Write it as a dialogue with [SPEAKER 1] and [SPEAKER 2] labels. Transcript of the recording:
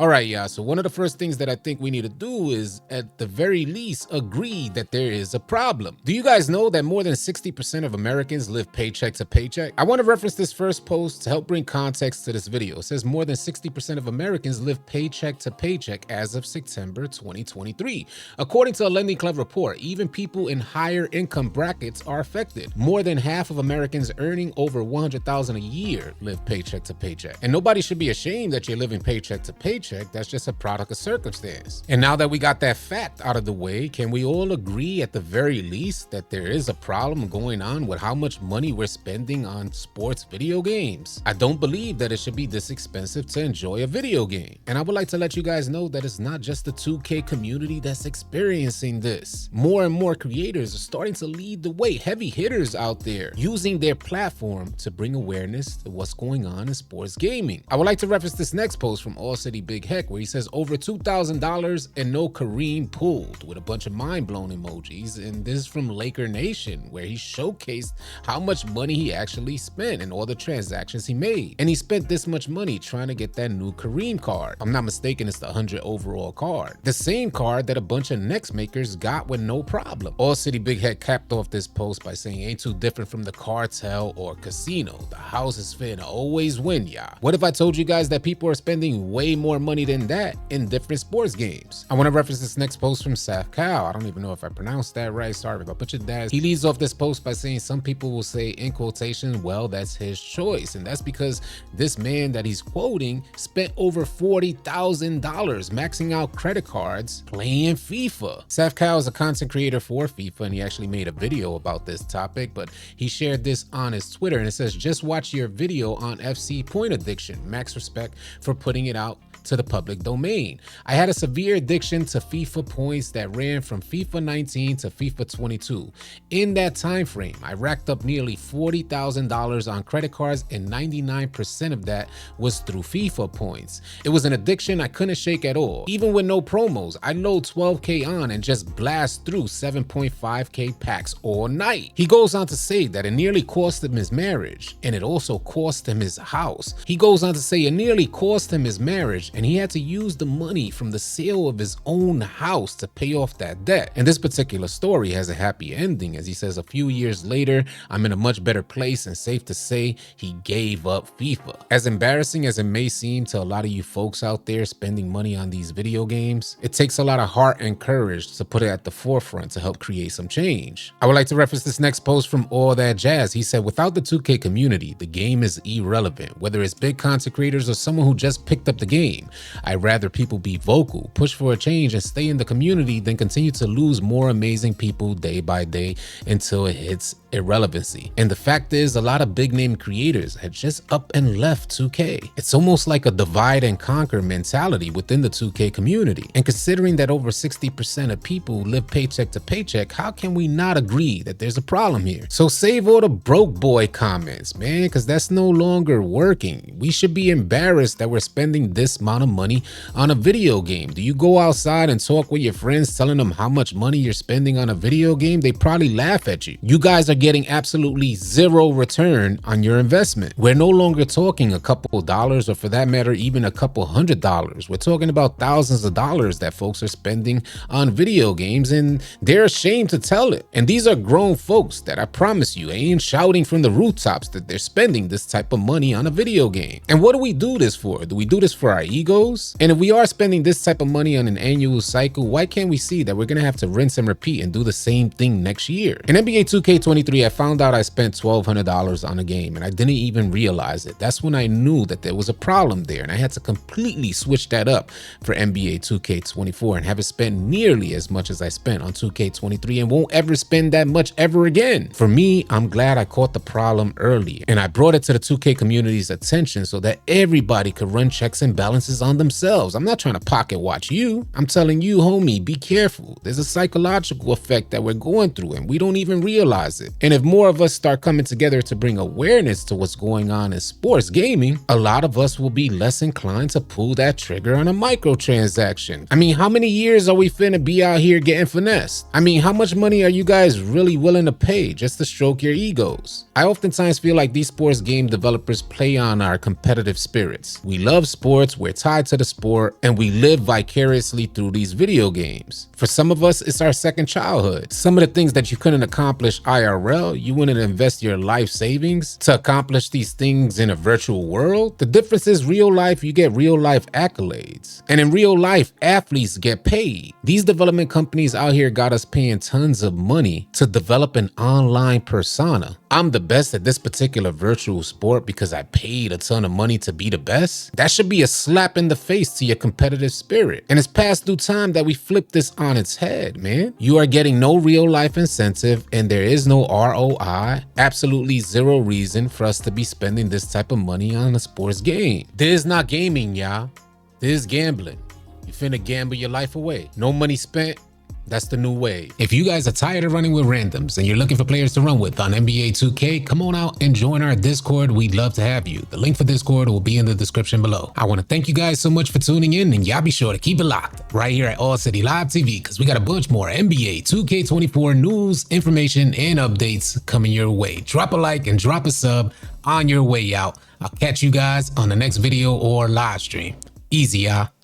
[SPEAKER 1] All right, y'all. So one of the first things that I think we need to do is, at the very least, agree that there is a problem. Do you guys know that more than 60% of Americans live paycheck to paycheck? I want to reference this first post to help bring context to this video. It says more than 60% of Americans live paycheck to paycheck as of September 2023. According to a Lending Club report, even people in higher income brackets are affected. More than half of Americans earning over $100,000 a year live paycheck to paycheck. And nobody should be ashamed that you're living paycheck to paycheck. That's just a product of circumstance. And now that we got that fact out of the way, can we all agree at the very least that there is a problem going on with how much money we're spending on sports video games? I don't believe that it should be this expensive to enjoy a video game. And I would like to let you guys know that it's not just the 2K community that's experiencing this. More and more creators are starting to lead the way, heavy hitters out there, using their platform to bring awareness to what's going on in sports gaming. I would like to reference this next post from AllCity Big Heck, where he says over $2,000 and no Kareem pulled, with a bunch of mind-blown emojis. And this is from Laker Nation, where he showcased how much money he actually spent and all the transactions he made. And he spent this much money trying to get that new Kareem card. If I'm not mistaken, it's the 100 overall card. The same card that a bunch of next makers got with no problem. AllCity Big Head capped off this post by saying, ain't too different from the cartel or casino. The house is finna always win, y'all. What if I told you guys that people are spending way more money than that in different sports games? I want to reference this next post from Saf Cow. I don't even know if I pronounced that right. Sorry if I butchered that. He leads off this post by saying some people will say, in quotation, well, that's his choice. And that's because this man that he's quoting spent over $40,000 maxing out credit cards playing FIFA. Saf Cow is a content creator for FIFA, and he actually made a video about this topic, but he shared this on his Twitter, and it says, just watch your video on FC point addiction. Max respect for putting it out to the public domain. I had a severe addiction to FIFA points that ran from FIFA 19 to FIFA 22. In that time frame, I racked up nearly $40,000 on credit cards, and 99% of that was through FIFA points. It was an addiction I couldn't shake at all. Even with no promos, I load 12K on and just blast through 7.5K packs all night. He goes on to say that it nearly cost him his marriage, and it also cost him his house. He goes on to say it nearly cost him his marriage, and he had to use the money from the sale of his own house to pay off that debt. And this particular story has a happy ending, as he says a few years later, I'm in a much better place, and safe to say he gave up FIFA. As embarrassing as it may seem to a lot of you folks out there spending money on these video games, it takes a lot of heart and courage to put it at the forefront to help create some change. I would like to reference this next post from All That Jazz. He said, without the 2K community, the game is irrelevant, whether it's big content creators or someone who just picked up the game. I'd rather people be vocal, push for a change, and stay in the community than continue to lose more amazing people day by day until it hits irrelevancy. And the fact is, a lot of big name creators had just up and left 2K. It's almost like a divide and conquer mentality within the 2K community. And considering that over 60% of people live paycheck to paycheck, how can we not agree that there's a problem here? So save all the broke boy comments, man, because that's no longer working. We should be embarrassed that we're spending this amount of money on a video game. Do you go outside and talk with your friends telling them how much money you're spending on a video game? They probably laugh at you. You guys are getting absolutely zero return on your investment. We're no longer talking a couple dollars, or for that matter, even a couple $100s. We're talking about thousands of dollars that folks are spending on video games, and they're ashamed to tell it. And these are grown folks that I promise you ain't shouting from the rooftops that they're spending this type of money on a video game. And what do we do this for? Do we do this for our egos? And if we are spending this type of money on an annual cycle, why can't we see that we're gonna have to rinse and repeat and do the same thing next year? In NBA 2K23, I found out I spent $1,200 on a game, and I didn't even realize it. That's when I knew that there was a problem there, and I had to completely switch that up for NBA 2K24 and haven't spent nearly as much as I spent on 2K23, and won't ever spend that much ever again. For me, I'm glad I caught the problem early, and I brought it to the 2K community's attention so that everybody could run checks and balances on themselves. I'm not trying to pocket watch you. I'm telling you, homie, be careful. There's a psychological effect that we're going through, and we don't even realize it. And if more of us start coming together to bring awareness to what's going on in sports gaming, a lot of us will be less inclined to pull that trigger on a microtransaction. I mean, how many years are we finna be out here getting finessed? I mean, how much money are you guys really willing to pay just to stroke your egos? I oftentimes feel like these sports game developers play on our competitive spirits. We love sports, we're tied to the sport, and we live vicariously through these video games. For some of us, it's our second childhood. Some of the things that you couldn't accomplish IRL, you wouldn't invest your life savings to accomplish these things in a virtual world. The difference is real life, you get real life accolades. And in real life, athletes get paid. These development companies out here got us paying tons of money to develop an online persona. I'm the best at this particular virtual sport because I paid a ton of money to be the best. That should be a slap in the face to your competitive spirit. And it's past due time that we flip this on its head, man. You are getting no real life incentive and there is no ROI. Absolutely zero reason for us to be spending this type of money on a sports game. This is not gaming, y'all. This is gambling. You finna gamble your life away. No money spent. That's the new wave. If you guys are tired of running with randoms and you're looking for players to run with on NBA 2K, come on out and join our Discord. We'd love to have you. The link for Discord will be in the description below. I want to thank you guys so much for tuning in, and y'all be sure to keep it locked right here at AllCity Live TV because we got a bunch more NBA 2K24 news, information, and updates coming your way. Drop a like and drop a sub on your way out. I'll catch you guys on the next video or live stream. Easy, y'all.